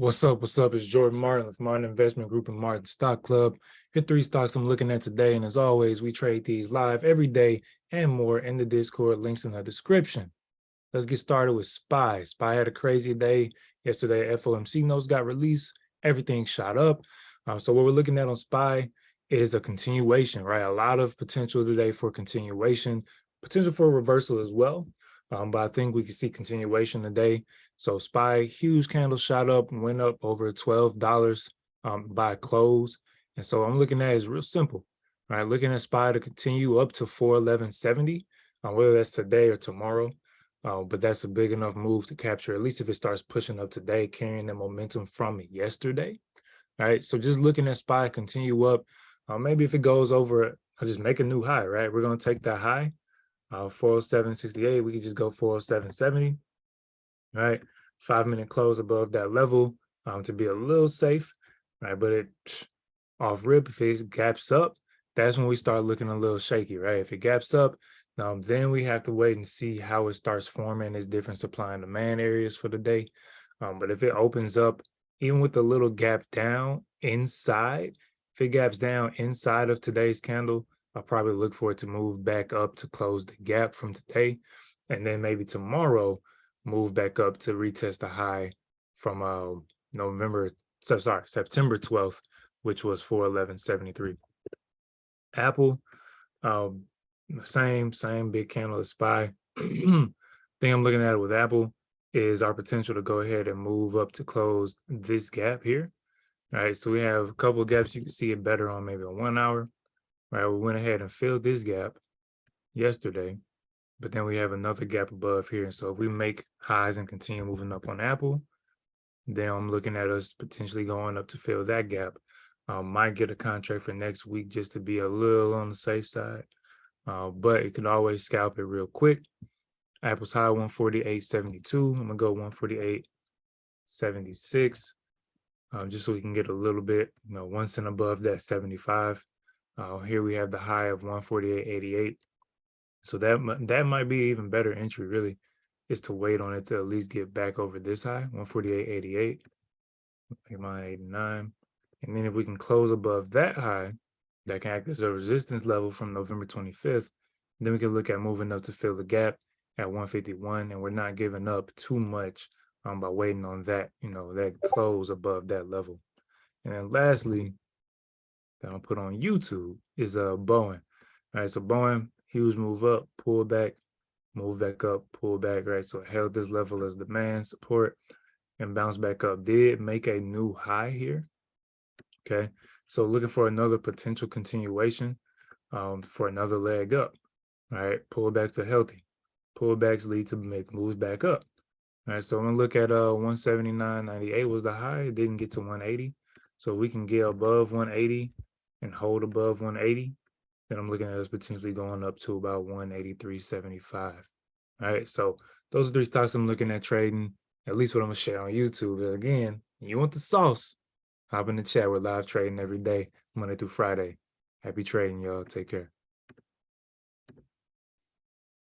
What's up? What's up? It's Jordan Martin with Martin Investment Group and Martin Stock Club. Here are three stocks I'm looking at today. And as always, we trade these live every day and more in the Discord. Links in the description. Let's get started with SPY. SPY had a crazy day. Yesterday, FOMC notes got released. Everything shot up. So what we're looking at on SPY is a continuation, right? A lot of potential today for continuation, potential for a reversal as well. But I think we can see continuation today. So SPY, huge candle shot up and went up over $12 by close. And so I'm looking at it as real simple, right? Looking at SPY to continue up to 411.70, whether that's today or tomorrow. But that's a big enough move to capture, at least if it starts pushing up today, carrying the momentum from yesterday. All right, so just looking at SPY continue up. Maybe if it goes over, I'll just make a new high, right? We're going to take that high, 407.68. We could just go 407.70, right? 5-minute close above that level to be a little safe, right? But it off rip, if it gaps up, that's when we start looking a little shaky, right? If it gaps up, then we have to wait and see how it starts forming its different supply and demand areas for the day. But if it opens up, even with the little gap down inside, if it gaps down inside of today's candle, I'll probably look for it to move back up to close the gap from today. And then maybe tomorrow, move back up to retest the high from September 12th, which was 411.73. Apple, same big candle as SPY. Thing I'm looking at with Apple is our potential to go ahead and move up to close this gap here. All right, so we have a couple of gaps. You can see it better on maybe a 1 hour. Right, we went ahead and filled this gap yesterday, but then we have another gap above here. And so if we make highs and continue moving up on Apple, then I'm looking at us potentially going up to fill that gap. Might get a contract for next week just to be a little on the safe side, but it can always scalp it real quick. Apple's high 148.72. I'm gonna go 148.76, just so we can get a little bit, 1 cent above that 75. Here we have the high of 148.88. So that might be even better entry, really, is to wait on it to at least get back over this high, 148.88, my 89. And then if we can close above that high, that can act as a resistance level from November 25th, then we can look at moving up to fill the gap at 151, and we're not giving up too much by waiting on that, that close above that level. And then lastly, that I'll put on YouTube is Boeing. All right, so Boeing, huge move up, pull back, move back up, pull back, right? So it held this level as demand support and bounce back up. Did make a new high here. Okay, so looking for another potential continuation for another leg up. All right, pullbacks are healthy. Pullbacks lead to make moves back up. All right, so I'm gonna look at 179.98 was the high. It didn't get to 180. So we can get above 180 and hold above 180. Then I'm looking at us potentially going up to about 183.75. All right, so those are three stocks I'm looking at trading, at least what I'm gonna share on YouTube. Again, you want the sauce, hop in the chat. We're live trading every day, Monday through Friday. Happy trading, y'all. Take care.